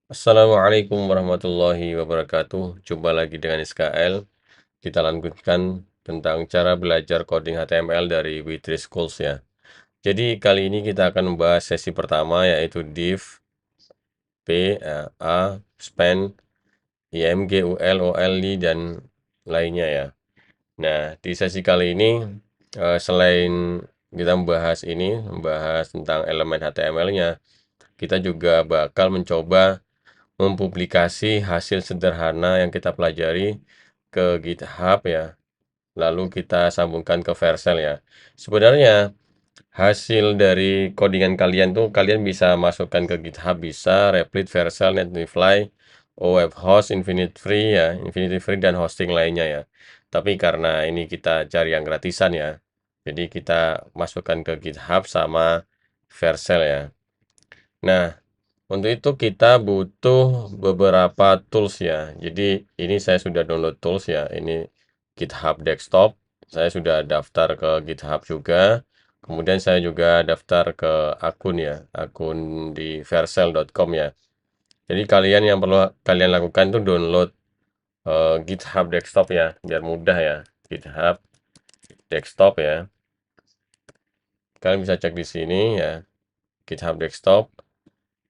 Assalamualaikum warahmatullahi wabarakatuh. Jumpa lagi dengan SKL. Kita lanjutkan tentang cara belajar coding HTML dari Witri Schools ya. Jadi kali ini kita akan membahas sesi pertama yaitu div, p, a, span, img, ul, ol, dan lainnya ya. Nah, di sesi kali ini selain kita membahas tentang elemen HTML-nya, kita juga bakal mencoba mempublikasi hasil sederhana yang kita pelajari ke GitHub ya. Lalu kita sambungkan ke Vercel ya. Sebenarnya hasil dari codingan kalian tuh kalian bisa masukkan ke GitHub, bisa Replit, Vercel, Netlify, OWebHost, Infinity Free ya, Infinity Free dan hosting lainnya ya. Tapi karena ini kita cari yang gratisan ya. Jadi kita masukkan ke GitHub sama Vercel ya. Nah, untuk itu kita butuh beberapa tools ya. Jadi ini saya sudah download tools ya. Ini GitHub Desktop. Saya sudah daftar ke GitHub juga. Kemudian saya juga daftar ke akun ya, akun di vercel.com ya. Jadi kalian yang perlu kalian lakukan itu download GitHub Desktop ya, biar mudah ya. GitHub Desktop ya. Kalian bisa cek di sini ya, GitHub Desktop.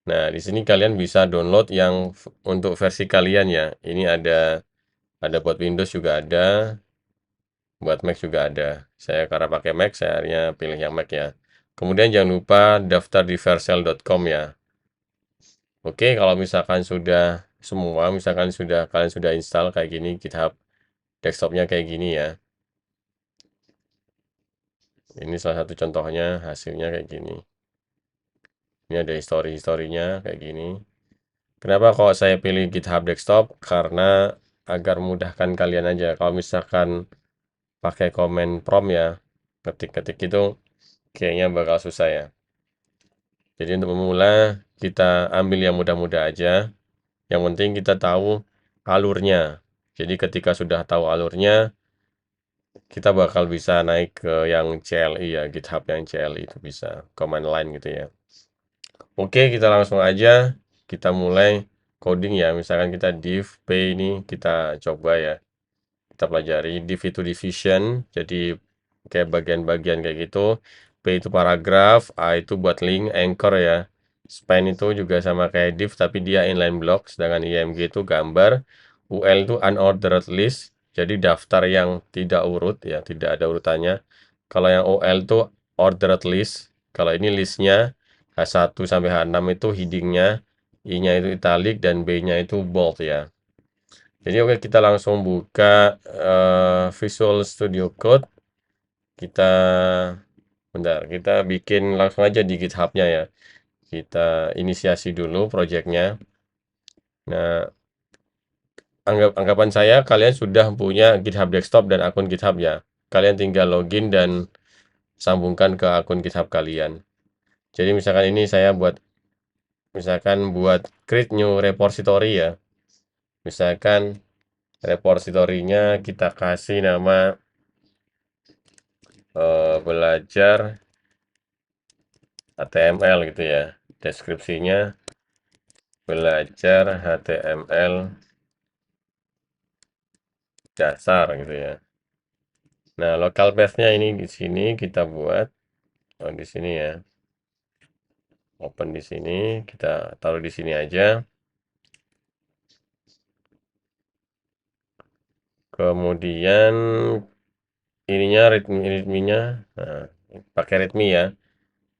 Nah, di sini kalian bisa download yang untuk versi kalian ya. Ini ada buat Windows juga ada, buat Mac juga ada. Saya karena pakai Mac, saya akhirnya pilih yang Mac ya. Kemudian jangan lupa daftar di vercel.com ya. Oke, kalau misalkan sudah semua, misalkan kalian sudah install kayak gini GitHub desktopnya kayak gini ya. Ini salah satu contohnya, hasilnya kayak gini. Ini ada historinya kayak gini. Kenapa kalau saya pilih GitHub Desktop? Karena agar memudahkan kalian aja. Kalau misalkan pakai komen prompt ya, ketik-ketik itu kayaknya bakal susah ya. Jadi untuk memula, kita ambil yang mudah-mudah aja. Yang penting kita tahu alurnya. Jadi ketika sudah tahu alurnya, kita bakal bisa naik ke yang CLI ya, GitHub yang CLI itu bisa, command line gitu ya. Oke, kita langsung aja, kita mulai coding ya. Misalkan kita div p ini kita coba ya. Kita pelajari div itu division, jadi kayak bagian-bagian kayak gitu. P itu paragraf, A itu buat link, anchor ya. Span itu juga sama kayak div tapi dia inline block, sedangkan img itu gambar. UL itu unordered list, jadi daftar yang tidak urut ya, tidak ada urutannya. Kalau yang OL itu ordered list, kalau ini listnya H1 sampai H6 itu headingnya, I-nya itu italic dan B-nya itu bold ya. Jadi oke, kita langsung buka Visual Studio Code. Kita bentar, kita bikin langsung aja di GitHub-nya ya. Kita inisiasi dulu projectnya. Nah, anggapan saya kalian sudah punya GitHub Desktop dan akun GitHub ya. Kalian tinggal login dan sambungkan ke akun GitHub kalian. Jadi misalkan ini saya buat create new repository ya. Misalkan repositorinya kita kasih nama belajar HTML gitu ya. Deskripsinya belajar HTML dasar gitu ya. Nah, local path-nya ini di sini kita buat di sini ya. Open di sini, kita taruh di sini aja. Kemudian ininya readme-nya nah, pakai readme ya.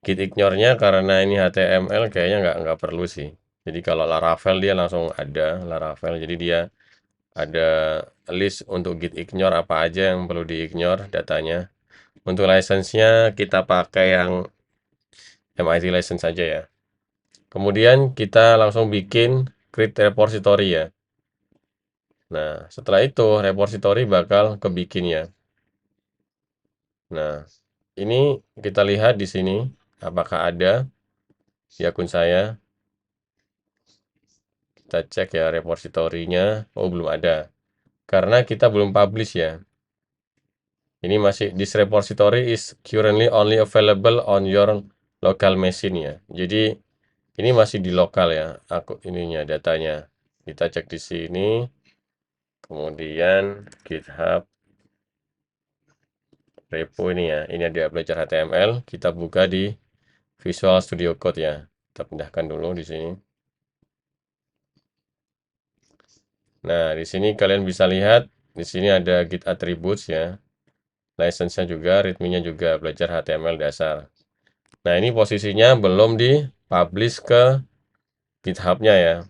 Git ignore-nya karena ini HTML kayaknya nggak perlu sih. Jadi kalau Laravel dia langsung ada Laravel, jadi dia ada list untuk git ignore apa aja yang perlu di ignore datanya. Untuk license-nya kita pakai yang MIT license saja ya. Kemudian kita langsung bikin create repository ya. Nah, setelah itu repository bakal kebikin ya. Nah, ini kita lihat di sini apakah ada di akun saya. Kita cek ya repository-nya. Oh, belum ada. Karena kita belum publish ya. Ini masih this repository is currently only available on your local machine ya. Jadi Ini masih di lokal ya, aku ininya datanya. Kita cek di sini, kemudian GitHub repo ini ya. Ini ada belajar HTML, kita buka di Visual Studio Code ya. Kita pindahkan dulu di sini. Nah, di sini kalian bisa lihat, di sini ada Git Attributes ya. License-nya juga, readme-nya juga belajar HTML dasar. Nah, ini posisinya belum di-publish ke GitHub-nya ya.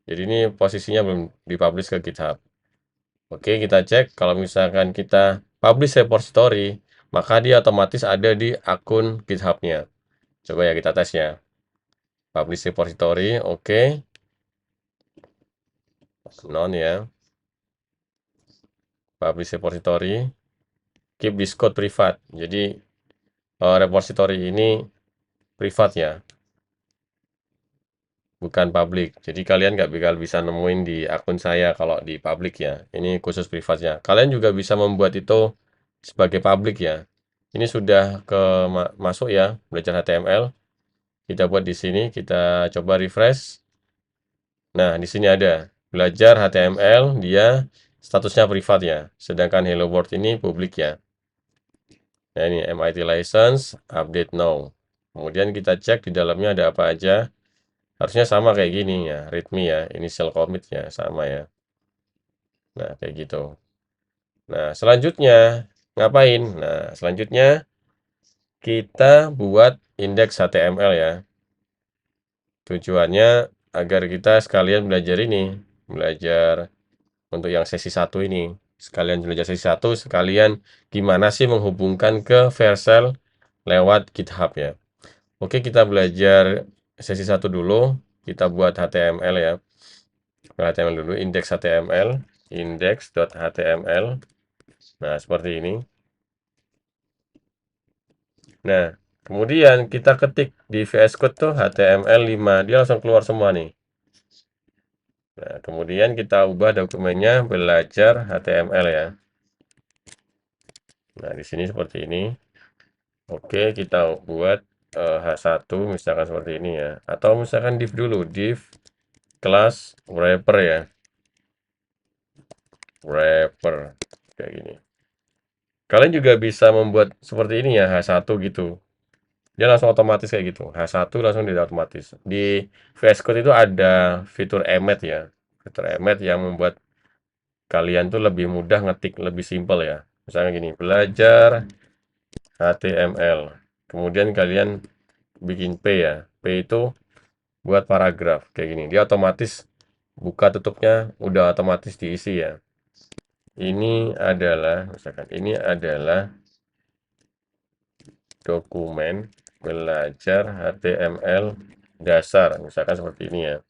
Jadi ini posisinya belum di-publish ke GitHub. Oke, kita cek kalau misalkan kita publish repository, maka dia otomatis ada di akun GitHub-nya. Coba ya kita tes ya. Publish repository, oke. None ya. Publish repository, keep this code privat. Jadi repository ini privat ya, bukan public. Jadi kalian nggak bakal bisa nemuin di akun saya kalau di public ya. Ini khusus privatnya. Kalian juga bisa membuat itu sebagai public ya. Ini sudah masuk ya, belajar HTML. Kita buat di sini, kita coba refresh. Nah, di sini ada belajar HTML, dia statusnya privat ya. Sedangkan Hello World ini publik ya. Nah, ini MIT license, update now. Kemudian kita cek di dalamnya ada apa aja. Harusnya sama kayak gini ya, readme ya, initial commit ya, sama ya. Nah, kayak gitu. Nah, selanjutnya ngapain? Nah, selanjutnya kita buat indeks HTML ya. Tujuannya agar kita sekalian belajar ini, belajar untuk yang sesi 1 ini. Sekalian belajar sesi 1, sekalian gimana sih menghubungkan ke Vercel lewat GitHub ya. Oke, kita belajar sesi 1 dulu. Kita buat HTML ya. HTML dulu, indeks HTML, index.html. Nah, seperti ini. Nah, kemudian kita ketik di VS Code tuh HTML5, dia langsung keluar semua nih. Nah, kemudian kita ubah dokumennya belajar HTML ya. Nah, di sini seperti ini. Oke, kita buat H1 misalkan seperti ini ya. Atau misalkan div dulu, div kelas wrapper ya. Wrapper kayak gini. Kalian juga bisa membuat seperti ini ya, H1 gitu. Dia langsung otomatis kayak gitu. H1 langsung dia otomatis. Di VS Code itu ada fitur emmet ya. Fitur emmet yang membuat kalian tuh lebih mudah ngetik, lebih simpel ya. Misalnya gini, belajar HTML. Kemudian kalian bikin P ya. P itu buat paragraf kayak gini. Dia otomatis buka tutupnya udah otomatis diisi ya. Ini adalah misalkan ini adalah dokumen belajar HTML dasar misalkan seperti ini ya.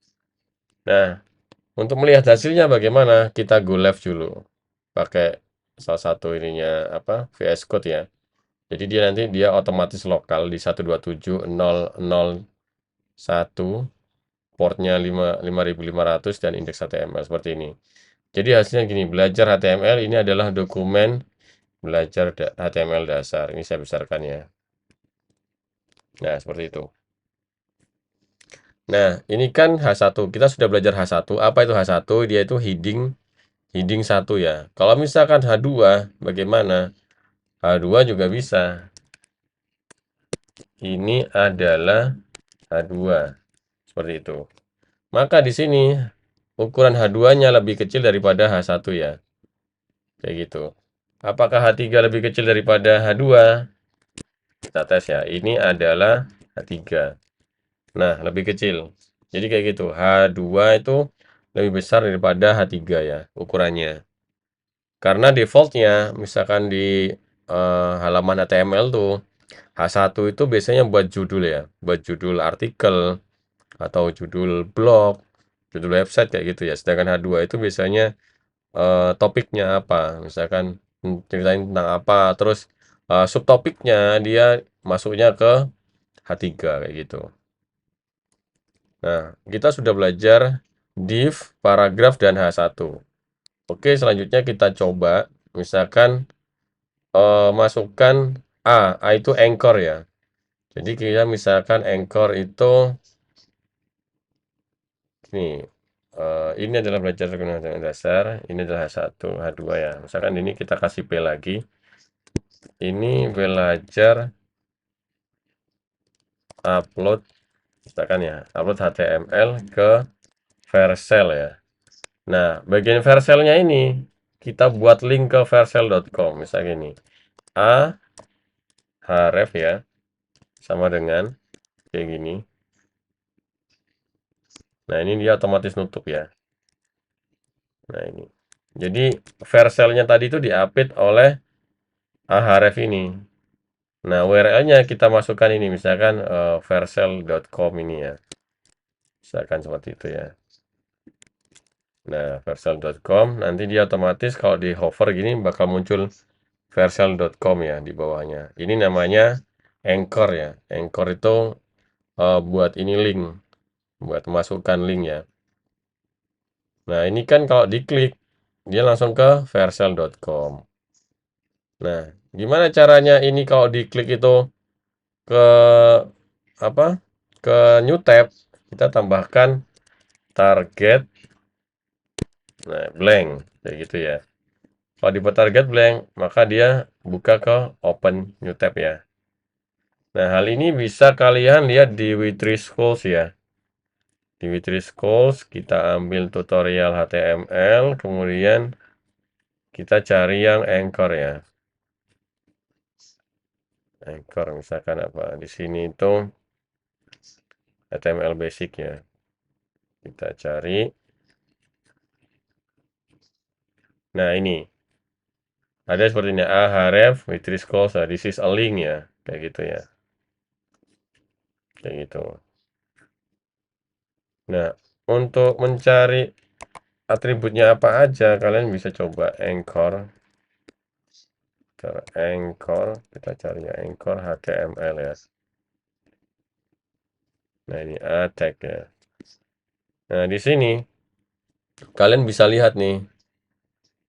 Nah, untuk melihat hasilnya bagaimana? Kita go live dulu. Pakai salah satu ininya apa? VS Code ya. Jadi dia nanti dia otomatis lokal di 127.0.0.1, portnya 5500 dan indeks HTML seperti ini. Jadi hasilnya gini, belajar HTML ini adalah dokumen belajar HTML dasar. Ini saya besarkan ya. Nah, seperti itu. Nah, ini kan H1. Kita sudah belajar H1. Apa itu H1? Dia itu heading 1 ya. Kalau misalkan H2, bagaimana? H2 juga bisa. Ini adalah H2. Seperti itu. Maka di sini ukuran H2-nya lebih kecil daripada H1 ya. Kayak gitu. Apakah H3 lebih kecil daripada H2? Kita tes ya. Ini adalah H3. Nah, lebih kecil. Jadi kayak gitu. H2 itu lebih besar daripada H3 ya ukurannya. Karena defaultnya misalkan di halaman HTML tuh H1 itu biasanya buat judul ya, buat judul artikel atau judul blog, judul website kayak gitu ya. Sedangkan H2 itu biasanya topiknya apa, misalkan ceritain tentang apa, terus subtopiknya dia masuknya ke H3 kayak gitu. Nah, kita sudah belajar div, paragraf, dan H1. Oke, selanjutnya kita coba misalkan masukkan A itu anchor ya. Jadi kita misalkan anchor itu Nih, ini adalah belajar dengan dasar, ini adalah H1, H2 ya. Misalkan ini kita kasih P lagi. Ini belajar upload, misalkan ya, upload HTML ke Vercel ya. Nah, bagian Vercelnya ini kita buat link ke vercel.com. Misalnya ini a href ya, sama dengan kayak gini. Nah, ini dia otomatis nutup ya. Nah, ini. Jadi Vercelnya tadi itu diapit oleh ahref ini. Nah, URL-nya kita masukkan ini, misalkan vercel.com ini ya. Misalkan seperti itu ya. Nah, vercel.com nanti dia otomatis kalau di hover gini bakal muncul vercel.com ya di bawahnya. Ini namanya Anchor ya. Anchor itu buat ini link, buat masukkan link ya. Nah, ini kan kalau diklik dia langsung ke vercel.com. Nah, gimana caranya ini kalau diklik itu ke apa? Ke new tab, kita tambahkan target nah blank kayak gitu ya. Kalau di target blank, maka dia buka ke open new tab ya. Nah, hal ini bisa kalian lihat di Witri Schools ya. Di Witri Schools kita ambil tutorial HTML, kemudian kita cari yang Anchor ya. Anchor misalkan apa? Di sini itu HTML basic ya. Kita cari. Nah, ini ada seperti ini href Witri Schools. This is a link ya. Kayak gitu ya. Kayak gitu. Nah, untuk mencari atributnya apa aja, kalian bisa coba Anchor. Anchor, kita cari Anchor HTML ya. Nah, ini tag ya. Nah, di sini kalian bisa lihat nih,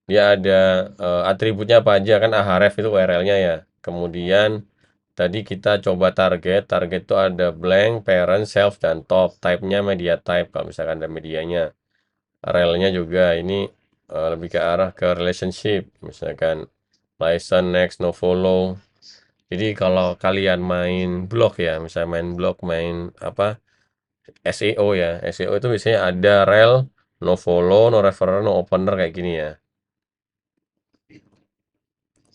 dia ada atributnya apa aja kan ahref itu URL-nya ya. Kemudian tadi kita coba target, target itu ada blank, parent, self, dan top. Type-nya media type kalau misalkan ada medianya. Rel-nya juga ini lebih ke arah ke relationship, misalkan license, next, no follow. Jadi kalau kalian main blog ya, misalnya main blog, main apa SEO ya, SEO itu biasanya ada rel, no follow, no referrer, no opener kayak gini ya.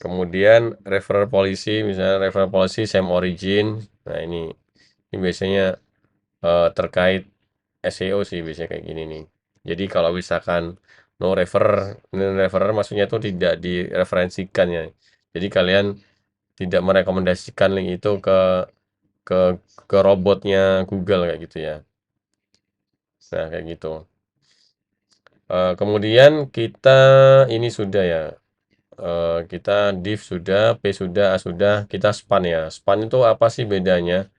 Kemudian referrer policy, misalnya referrer policy same origin. Nah, ini biasanya terkait SEO sih biasanya kayak gini nih. Jadi kalau misalkan no referrer maksudnya itu tidak direferensikan ya. Jadi kalian tidak merekomendasikan link itu ke ke robotnya Google kayak gitu ya. Nah, kayak gitu. Kemudian kita ini sudah ya. Kita div sudah, p sudah, a sudah, kita span ya. Span itu apa sih bedanya?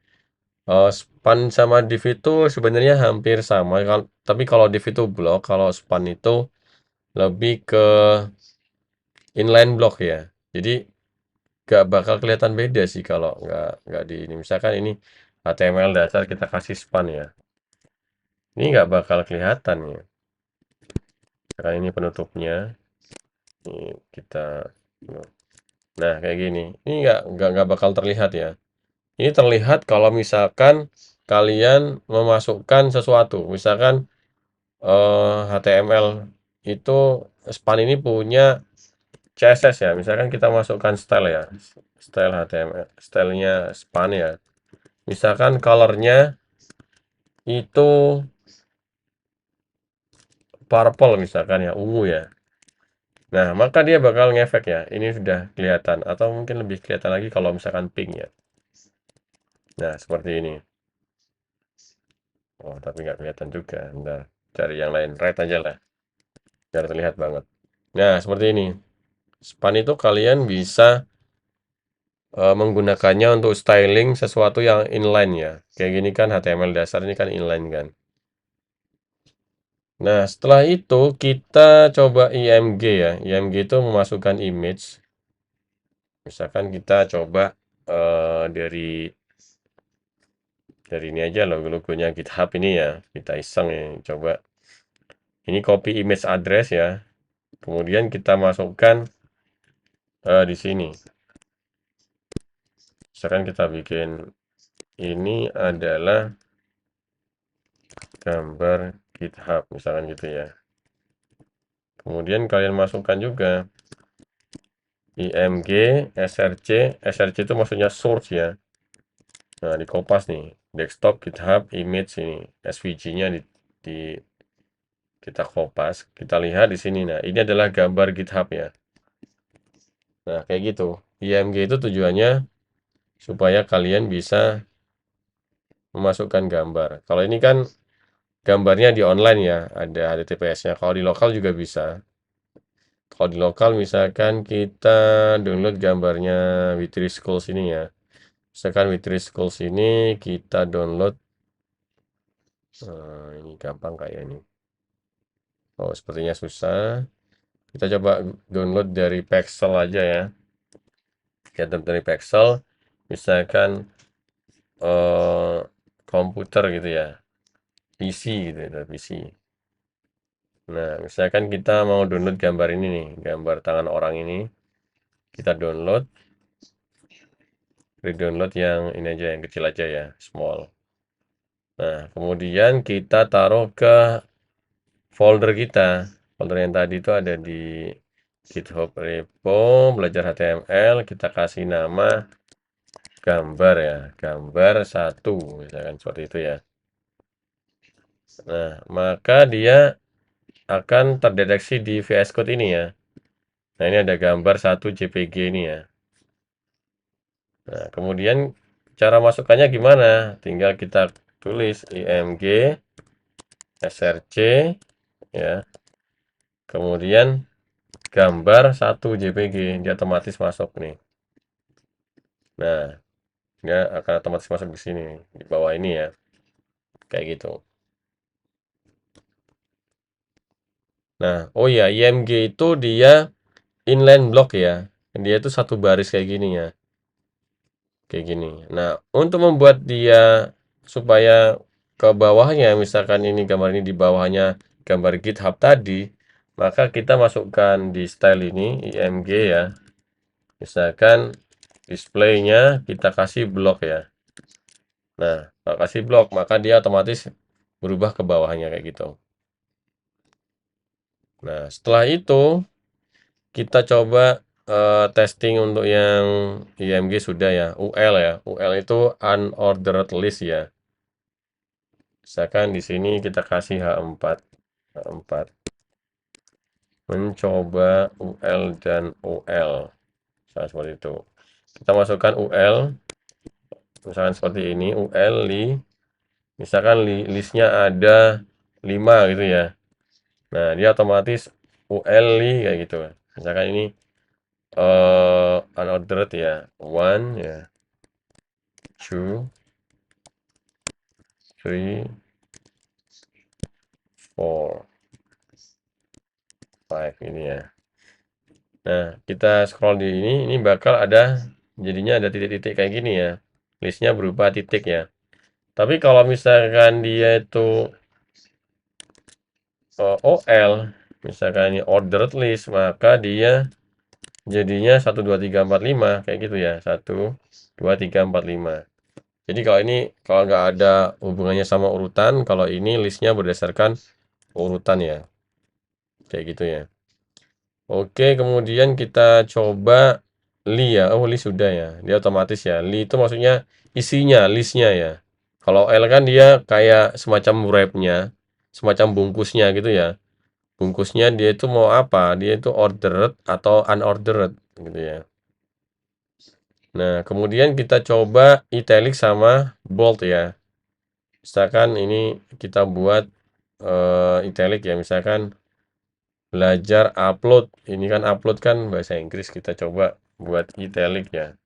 Span sama div itu sebenarnya hampir sama, tapi kalau div itu blok, kalau span itu lebih ke inline block ya. Jadi gak bakal kelihatan beda sih kalau nggak di ini. Misalkan ini HTML dasar kita kasih span ya. Ini nggak bakal kelihatan ya. Karena ini penutupnya. Ini kita nah kayak gini. Ini nggak bakal terlihat ya. Ini terlihat kalau misalkan kalian memasukkan sesuatu. Misalkan HTML itu span ini punya CSS ya. Misalkan kita masukkan style ya. Style HTML, stylenya span ya. Misalkan colornya itu purple misalkan ya, ungu ya. Nah, maka dia bakal ngefek ya. Ini sudah kelihatan atau mungkin lebih kelihatan lagi kalau misalkan pink ya. Nah, seperti ini. Oh, tapi nggak kelihatan juga. Nah, cari yang lain, red aja lah, biar terlihat banget. Nah, seperti ini. Span itu kalian bisa menggunakannya untuk styling sesuatu yang inline ya. Kayak gini kan HTML dasar ini kan inline kan. Nah, setelah itu kita coba IMG ya. IMG itu memasukkan image. Misalkan kita coba dari Dari ini aja logonya GitHub ini ya. Kita iseng ya, coba. Ini copy image address ya. Kemudian kita masukkan di sini. Misalkan kita bikin ini adalah gambar GitHub, misalkan gitu ya. Kemudian kalian masukkan juga img src itu maksudnya source ya. Nah, di kopas nih, desktop GitHub image ini, svg-nya di kita kopas, kita lihat di sini. Nah, ini adalah gambar GitHub ya. Nah, kayak gitu. img itu tujuannya supaya kalian bisa memasukkan gambar. Kalau ini kan gambarnya di online ya, ada HTTPS-nya. Kalau di lokal juga bisa. Kalau di lokal misalkan kita download gambarnya Witri Schools ini ya. Misalkan Witri Schools ini kita download. Ini gampang kayak ini. Oh, sepertinya susah. Kita coba download dari Pexel aja ya. Kita download dari Pexel. Misalkan eh, komputer gitu ya. PC gitu ya, PC. Nah, misalkan kita mau download gambar ini nih, gambar tangan orang ini. Kita download, download yang ini aja, yang kecil aja ya, small. Nah, kemudian kita taruh ke folder kita. Folder yang tadi itu ada di GitHub repo, belajar HTML, kita kasih nama gambar ya, gambar 1, misalkan seperti itu ya. Nah, maka dia akan terdeteksi di VS Code ini ya. Nah, ini ada gambar 1 JPG ini ya. Nah, kemudian cara masukkannya gimana? Tinggal kita tulis img src ya. Kemudian gambar 1 JPG, dia otomatis masuk nih. Nah, dia akan otomatis masuk di sini, di bawah ini ya. Kayak gitu. Nah, oh ya, img itu dia inline block ya. Dia itu satu baris kayak gini ya. Kayak gini. Nah, untuk membuat dia supaya ke bawahnya, misalkan ini gambar ini di bawahnya gambar GitHub tadi, maka kita masukkan di style ini img ya. Misalkan displaynya kita kasih blok ya. Nah, kalau kasih blok maka dia otomatis berubah ke bawahnya kayak gitu. Nah, setelah itu kita coba testing untuk yang img sudah ya, ul ya. Ul itu unordered list ya. Misalkan di sini kita kasih H4. H4 mencoba ul dan ul. Misalkan seperti itu. Kita masukkan ul, misalkan seperti ini, ul misalkan listnya ada 5 gitu ya. Nah, dia otomatis ul kayak gitu. Misalkan ini unordered ya. 1 ya. 2 3 4 5 ini ya. Nah, kita scroll di ini bakal ada jadinya ada titik-titik kayak gini ya. Listnya berupa titik ya. Tapi kalau misalkan dia itu OL, misalkan ini ordered list, maka dia jadinya 1 2 3 4 5 kayak gitu ya. 1 2 3 4 5. Jadi kalau nggak ada hubungannya sama urutan, kalau ini listnya berdasarkan urutan ya. Kayak gitu ya. Oke, kemudian kita coba li ya. Oh, li sudah ya. Dia otomatis ya. Li itu maksudnya isinya, listnya ya. Kalau L kan dia kayak semacam wrapnya, semacam bungkusnya gitu ya. Bungkusnya dia itu mau apa? Dia itu ordered atau unordered gitu ya. Nah, kemudian kita coba italic sama bold ya. Misalkan ini kita buat italic ya. Misalkan belajar upload. Ini kan upload kan bahasa Inggris. Kita coba buat italic ya.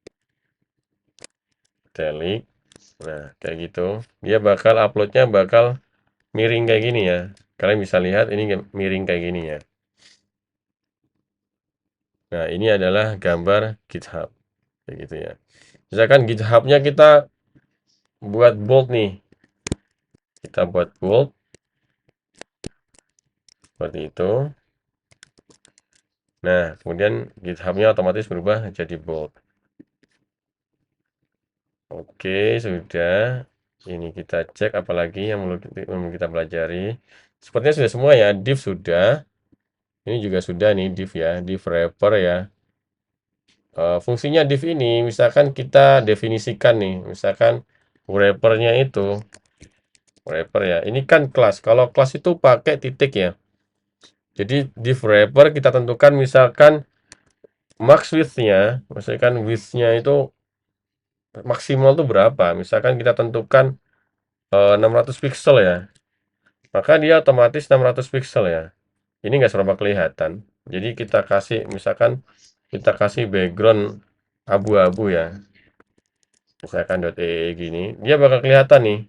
Italic. Nah, kayak gitu. Dia bakal uploadnya bakal miring kayak gini ya. Kalian bisa lihat ini miring kayak gini ya. Nah, ini adalah gambar GitHub. Kayak gitu ya. Misalkan GitHub-nya kita buat bold nih. Kita buat bold seperti itu. Nah, kemudian GitHub-nya otomatis berubah jadi bold. Oke, sudah. Ini kita cek apalagi yang perlu kita pelajari. Sepertinya sudah semua ya. Div sudah. Ini juga sudah nih div ya, div wrapper ya. Fungsinya div ini misalkan kita definisikan nih, misalkan wrapper-nya itu wrapper ya. Ini kan kelas. Kalau kelas itu pakai titik ya. Jadi div wrapper kita tentukan misalkan max width-nya, misalkan width-nya itu maksimal tuh berapa? Misalkan kita tentukan 600 pixel ya. Maka dia otomatis 600 pixel ya. Ini nggak seberapa kelihatan. Jadi kita kasih misalkan kita kasih background abu-abu ya. Misalkan .ee gini, dia bakal kelihatan nih.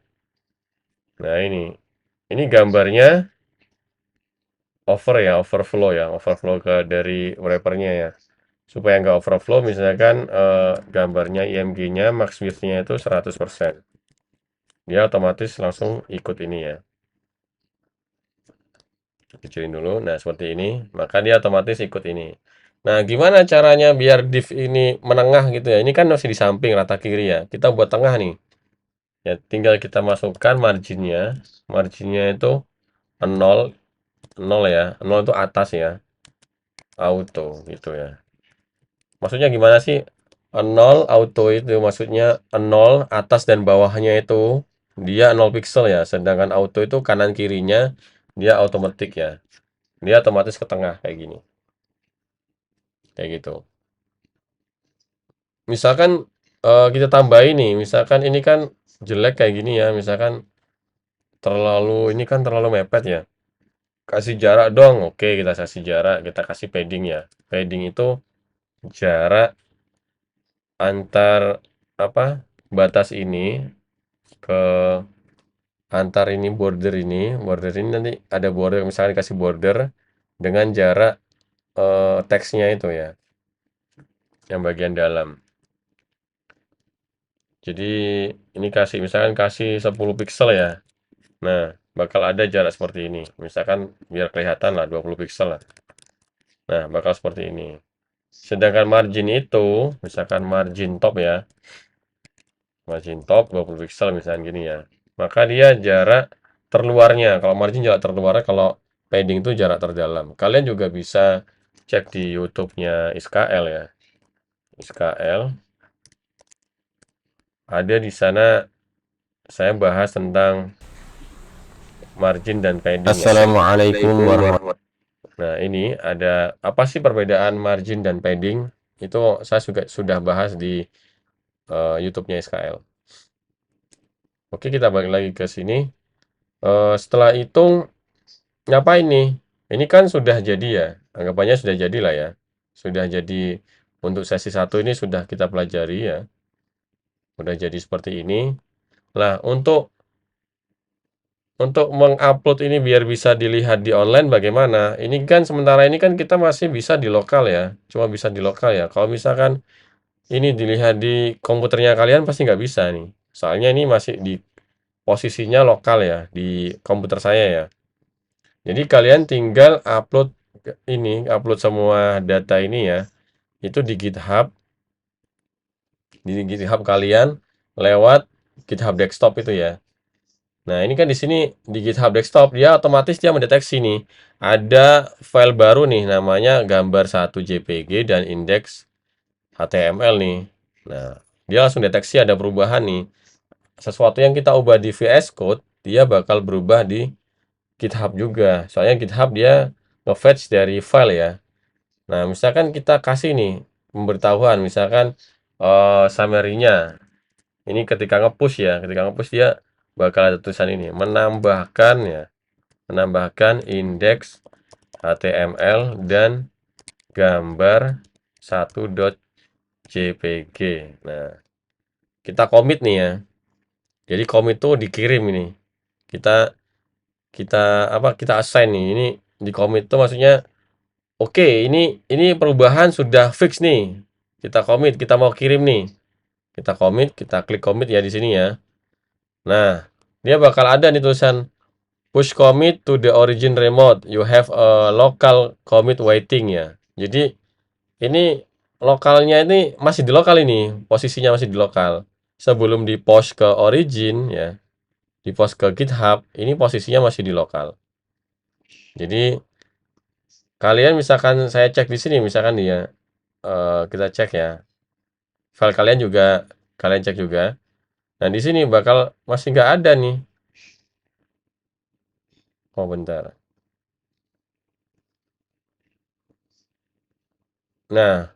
Nah, ini gambarnya overflow ke dari wrappernya ya. Supaya nggak overflow, misalkan gambarnya IMG-nya max width-nya itu 100%. Dia otomatis langsung ikut ini ya. Kecilin dulu. Nah, seperti ini. Maka dia otomatis ikut ini. Nah, gimana caranya biar div ini menengah gitu ya? Ini kan masih di samping rata kiri ya. Kita buat tengah nih. Ya, tinggal kita masukkan marginnya. Marginnya itu 0, 0 ya. 0 itu atas ya. Auto gitu ya. Maksudnya gimana sih? 0 auto itu maksudnya 0 atas dan bawahnya itu dia 0 pixel ya. Sedangkan auto itu kanan kirinya dia otomatis ya. Dia otomatis ke tengah kayak gini. Kayak gitu. Misalkan kita tambahin nih, misalkan ini kan jelek kayak gini ya. Misalkan ini kan terlalu mepet ya. Kasih jarak dong. Oke, kita kasih jarak, kita kasih padding ya. Padding itu jarak antar apa? Batas ini ke border ini nanti ada border misalkan dikasih border dengan jarak teksnya itu ya, yang bagian dalam. Jadi ini misalkan kasih 10 pixel ya. Nah, bakal ada jarak seperti ini. Misalkan biar kelihatan lah 20 pixel lah. Nah, bakal seperti ini. Sedangkan margin itu, misalkan margin top ya. Margin top 20 pixel misalkan gini ya. Maka dia jarak terluarnya. Kalau margin jarak terluarnya, kalau padding itu jarak terdalam. Kalian juga bisa cek di YouTube-nya SKL ya. SKL. Ada di sana saya bahas tentang margin dan padding ya. Assalamualaikum warahmatullahi wabarakatuh. Nah, ini ada apa sih perbedaan margin dan padding? Itu saya juga sudah bahas di YouTube-nya SKL. Oke, kita balik lagi ke sini. Setelah hitung, ngapain nih? Ini kan sudah jadi ya, anggapannya sudah jadi lah ya. Sudah jadi untuk sesi 1 ini sudah kita pelajari ya. Sudah jadi seperti ini. Nah, untuk mengupload ini biar bisa dilihat di online bagaimana? Ini kan sementara ini kan kita masih bisa di lokal ya. Cuma bisa di lokal ya. Kalau misalkan ini dilihat di komputernya kalian pasti nggak bisa nih. Soalnya ini masih di posisinya lokal ya, di komputer saya ya. Jadi kalian tinggal upload semua data ini ya. Itu di GitHub, kalian lewat GitHub desktop itu ya. Nah, ini kan di sini di GitHub desktop dia otomatis dia mendeteksi nih ada file baru nih namanya gambar 1 JPG dan indeks HTML nih. Nah, dia langsung deteksi ada perubahan nih. Sesuatu yang kita ubah di VS Code, dia bakal berubah di GitHub juga. Soalnya GitHub dia nge-fetch dari file ya. Nah, misalkan kita kasih nih pemberitahuan, misalkan summary-nya. Ini ketika nge-push ya, dia bakal ada tulisan ini, menambahkan indeks HTML dan gambar 1.jpg. Nah, kita commit nih ya. Jadi commit tuh dikirim ini. Kita kita kita assign nih. Ini di commit tuh maksudnya oke, ini perubahan sudah fix nih. Kita commit, kita mau kirim nih. Kita klik commit ya di sini ya. Nah, dia bakal ada nih tulisan push commit to the origin remote. You have a local commit waiting ya. Jadi ini lokalnya ini masih di lokal ini, posisinya masih di lokal. Sebelum di push ke origin ya, di push ke GitHub, ini posisinya masih di lokal. Jadi kalian misalkan saya cek di sini misalkan nih ya, kita cek ya. File kalian juga kalian cek juga. Nah, di sini bakal masih nggak ada nih. Oh, bentar. Nah,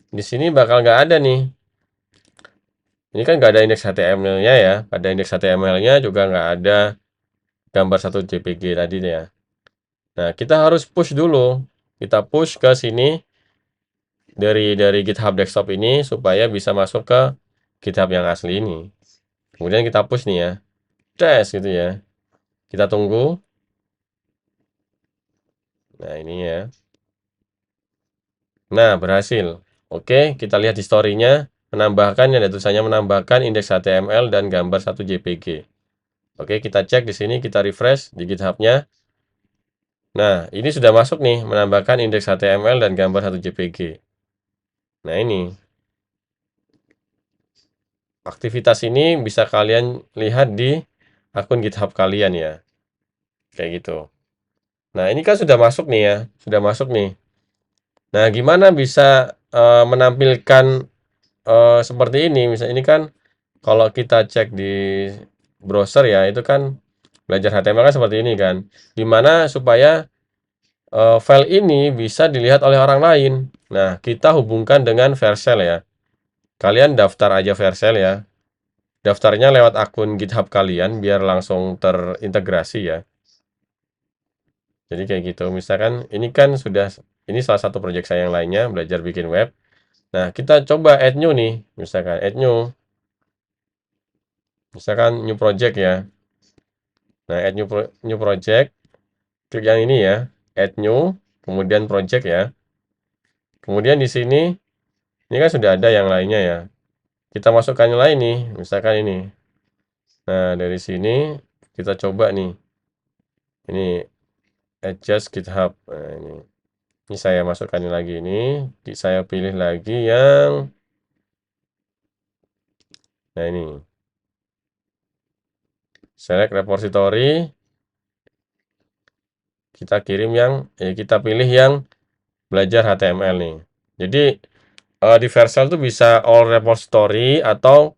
di sini bakal nggak ada nih. Ini kan nggak ada indeks HTML-nya ya. Pada indeks HTML-nya juga nggak ada gambar satu JPG tadi ya. Nah, kita harus push dulu. Kita push ke sini dari GitHub desktop ini supaya bisa masuk ke GitHub yang asli ini. Kemudian kita push nih ya. Tes gitu ya. Kita tunggu. Nah, ini ya. Nah, berhasil. Oke, kita lihat historinya. Menambahkan, ada tulisannya menambahkan indeks HTML dan gambar satu JPG. Oke, kita cek di sini, kita refresh di GitHub-nya. Nah, ini sudah masuk nih, menambahkan indeks HTML dan gambar satu JPG. Nah, ini. Aktivitas ini bisa kalian lihat di akun GitHub kalian ya. Kayak gitu. Nah, ini kan sudah masuk nih ya. Sudah masuk nih. Nah, gimana bisa menampilkan seperti ini? Misalnya ini kan kalau kita cek di browser ya, itu kan belajar HTML kan seperti ini kan. Dimana supaya file ini bisa dilihat oleh orang lain. Nah, kita hubungkan dengan Vercel ya. Kalian daftar aja Vercel ya. Daftarnya lewat akun GitHub kalian biar langsung terintegrasi ya. Jadi kayak gitu. Misalkan ini kan sudah ini salah satu project saya yang lainnya belajar bikin web. Nah, kita coba add new nih. Misalkan add new. Misalkan new project ya. Nah, add new project. Klik yang ini ya. Add new, kemudian project ya. Kemudian di sini ini kan sudah ada yang lainnya ya. Kita masukkan yang lain nih, misalkan ini. Nah, dari sini kita coba nih. Ini adjust GitHub. Nah, ini. Ini saya masukkan lagi ini. Saya pilih lagi yang nah ini. Select repository. Kita kirim yang kita pilih yang belajar HTML nih. Jadi di Vercel tuh bisa all repository atau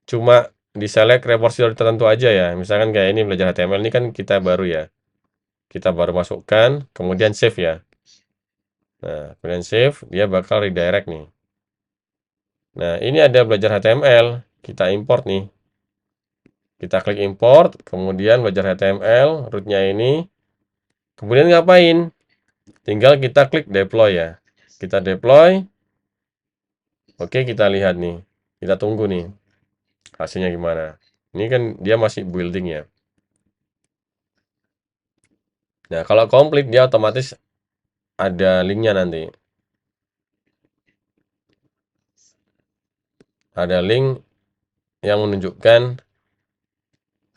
cuma di select repository tertentu aja ya. Misalkan kayak ini belajar HTML ini kan kita baru ya. Kita baru masukkan, kemudian save ya. Nah, kemudian save, dia bakal redirect nih. Nah, ini ada belajar HTML. Kita import nih. Kita klik import, kemudian belajar HTML, rootnya ini. Kemudian ngapain? Tinggal kita klik deploy ya. Kita deploy. Oke, kita lihat nih. Kita tunggu nih. Hasilnya gimana. Ini kan dia masih building ya. Nah, kalau komplit dia otomatis ada linknya nanti. Ada link yang menunjukkan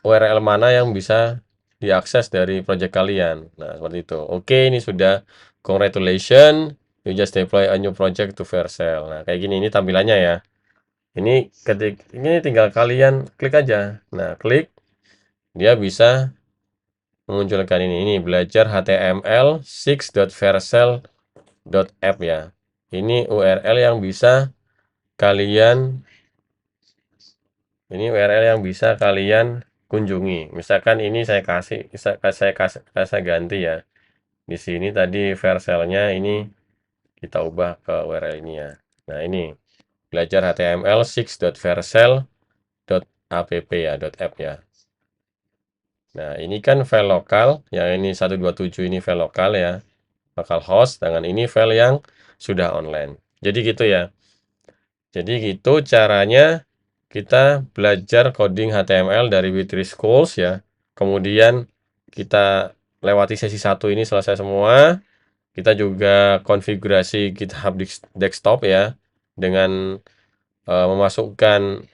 URL mana yang bisa diakses dari project kalian. Nah, seperti itu. Oke, ini sudah congratulations, you just deploy a new project to Vercel. Nah, kayak gini ini tampilannya ya. Ini tinggal kalian klik aja. Nah, klik dia bisa memunculkan ini belajar HTML 6.vercel.app ya. Ini URL yang bisa kalian kunjungi. Misalkan ini saya ganti ya. Di sini tadi Vercelnya ini kita ubah ke URL ini ya. Nah, ini belajar HTML 6.vercel.app ya, .app ya. Nah, ini kan file lokal, yang ini 127 ini file lokal ya, lokal host, dengan ini file yang sudah online. Jadi gitu ya. Jadi gitu caranya kita belajar coding HTML dari Witri Schools ya. Kemudian kita lewati sesi 1 ini selesai semua. Kita juga konfigurasi GitHub desktop ya dengan memasukkan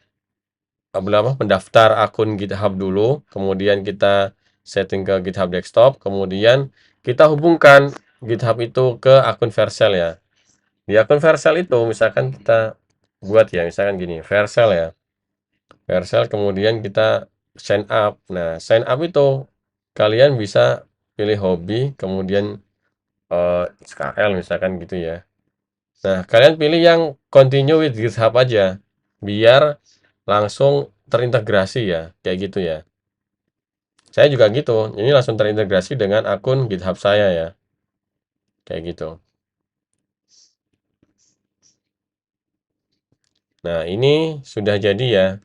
mendaftar akun GitHub dulu, kemudian kita setting ke GitHub desktop, kemudian kita hubungkan GitHub itu ke akun Vercel ya. Di akun Vercel itu misalkan kita buat ya, misalkan gini, Vercel ya. Vercel kemudian kita sign up. Nah, sign up itu kalian bisa pilih hobi, kemudian SKL misalkan gitu ya. Nah, kalian pilih yang continue with GitHub aja, biar langsung terintegrasi ya, kayak gitu ya. Saya juga gitu, ini langsung terintegrasi dengan akun GitHub saya ya, kayak gitu. Nah, ini sudah jadi ya.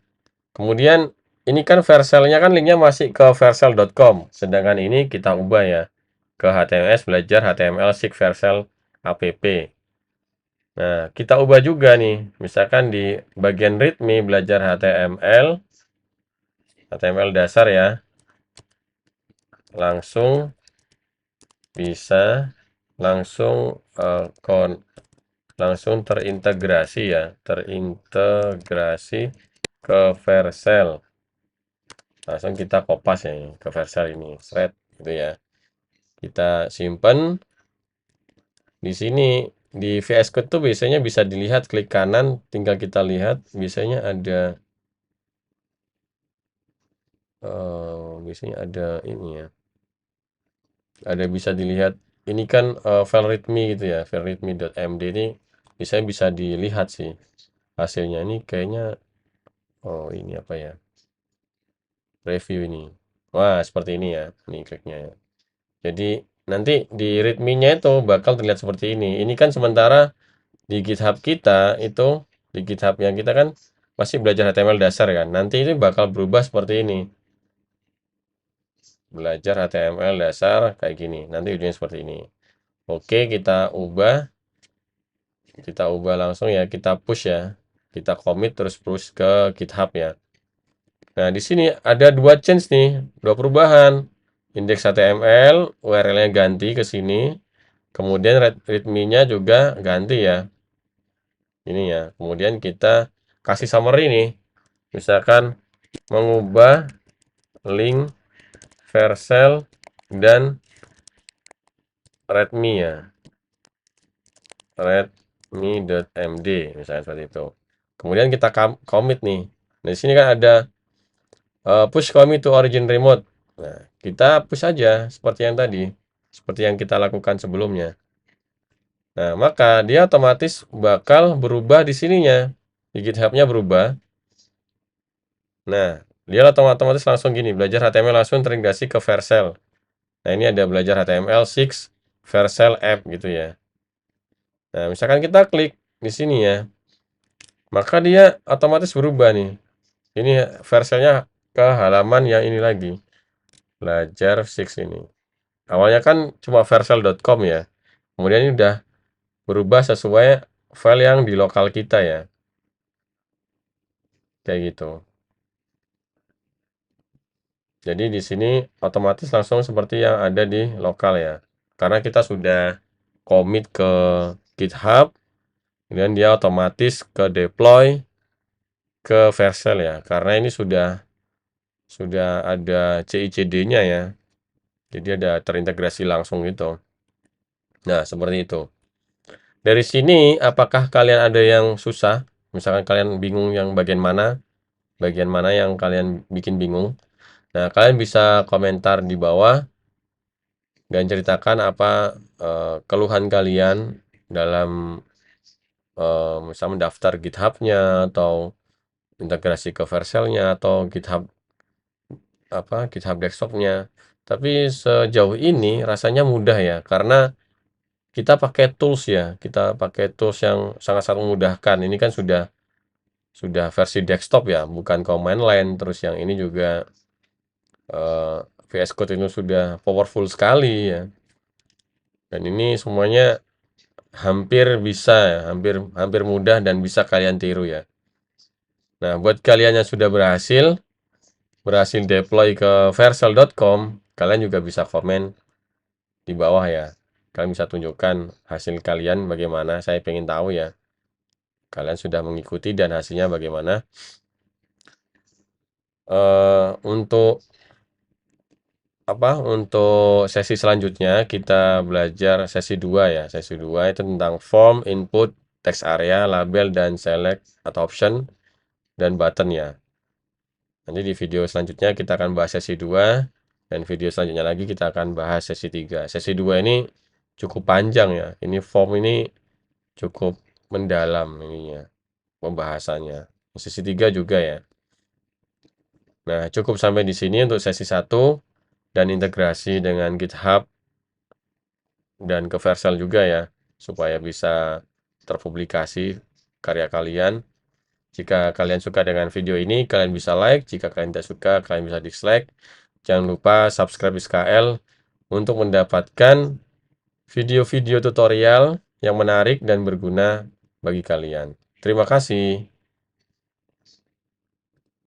Kemudian, ini kan Vercelnya kan linknya masih ke vercel.com, sedangkan ini kita ubah ya, ke HTMS belajar HTML SIG Vercel app. Nah, kita ubah juga nih, misalkan di bagian readme belajar HTML dasar ya, langsung bisa langsung terintegrasi ya, terintegrasi ke Vercel. Langsung kita kopas ya ke Vercel ini, thread gitu ya. Kita simpen di sini di VS Code tuh biasanya bisa dilihat, klik kanan, tinggal kita lihat, biasanya ada ini ya. Ada bisa dilihat ini kan file readme gitu ya, file readme.md ini bisa dilihat sih hasilnya. Ini kayaknya ini apa ya, review ini. Wah, seperti ini ya, ini kliknya ya. Jadi nanti di readme-nya itu bakal terlihat seperti ini. Ini kan sementara di GitHub kita itu, di GitHub yang kita kan masih belajar HTML dasar kan, nanti ini bakal berubah seperti ini, belajar HTML dasar kayak gini, nanti ujungnya seperti ini. Oke, kita ubah langsung ya, kita push ya, kita commit terus push ke GitHub ya. Nah, di sini ada dua change nih, dua perubahan. Indeks HTML, URL-nya ganti ke sini, kemudian readme-nya juga ganti ya. Ini ya. Kemudian kita kasih summary nih. Misalkan mengubah link Vercel dan readme ya. readme.md misalnya seperti itu. Kemudian kita commit nih. Nah, di sini kan ada push commit to origin remote. Nah, kita push aja seperti yang tadi, seperti yang kita lakukan sebelumnya. Nah, maka dia otomatis bakal berubah di sininya. Di GitHub-nya berubah. Nah, dia otomatis langsung gini, belajar HTML langsung terintegrasi ke Vercel. Nah, ini ada belajar HTML6 Vercel app gitu ya. Nah, misalkan kita klik di sini ya, maka dia otomatis berubah nih. Ini Vercelnya ke halaman yang ini lagi. Belajar 6 ini. Awalnya kan cuma vercel.com ya. Kemudian ini udah berubah sesuai file yang di lokal kita ya. Kayak gitu. Jadi di sini otomatis langsung seperti yang ada di lokal ya. Karena kita sudah commit ke GitHub, kemudian dia otomatis ke deploy ke Vercel ya. Karena ini sudah ada CICD-nya ya. Jadi ada terintegrasi langsung gitu. Nah, seperti itu. Dari sini, apakah kalian ada yang susah? Misalkan kalian bingung yang bagian mana yang kalian bikin bingung. Nah, kalian bisa komentar di bawah dan ceritakan apa keluhan kalian dalam misalnya mendaftar GitHub-nya atau integrasi ke Vercel-nya atau GitHub desktop-nya. Tapi sejauh ini rasanya mudah ya, karena kita pakai tools ya, kita pakai tools yang sangat-sangat memudahkan. Ini kan sudah versi desktop ya, bukan command line. Terus yang ini juga VS Code itu sudah powerful sekali ya. Dan ini semuanya hampir bisa ya, hampir mudah dan bisa kalian tiru ya. Nah, buat kalian yang sudah berhasil deploy ke vercel.com, kalian juga bisa komen di bawah ya. Kalian bisa tunjukkan hasil kalian bagaimana, saya pengen tahu ya. Kalian sudah mengikuti dan hasilnya bagaimana. Untuk untuk sesi selanjutnya kita belajar sesi 2 ya. Sesi 2 itu tentang form, input, text area, label, dan select atau option, dan button ya. Nanti di video selanjutnya kita akan bahas sesi 2, dan video selanjutnya lagi kita akan bahas sesi 3. Sesi 2 ini cukup panjang ya. Ini form ini cukup mendalam ininya, pembahasannya. Sesi 3 juga ya. Nah, cukup sampai di sini untuk sesi 1 dan integrasi dengan GitHub dan ke Vercel juga ya, supaya bisa terpublikasi karya kalian. Jika kalian suka dengan video ini, kalian bisa like. Jika kalian tidak suka, kalian bisa dislike. Jangan lupa subscribe SKL untuk mendapatkan video-video tutorial yang menarik dan berguna bagi kalian. Terima kasih.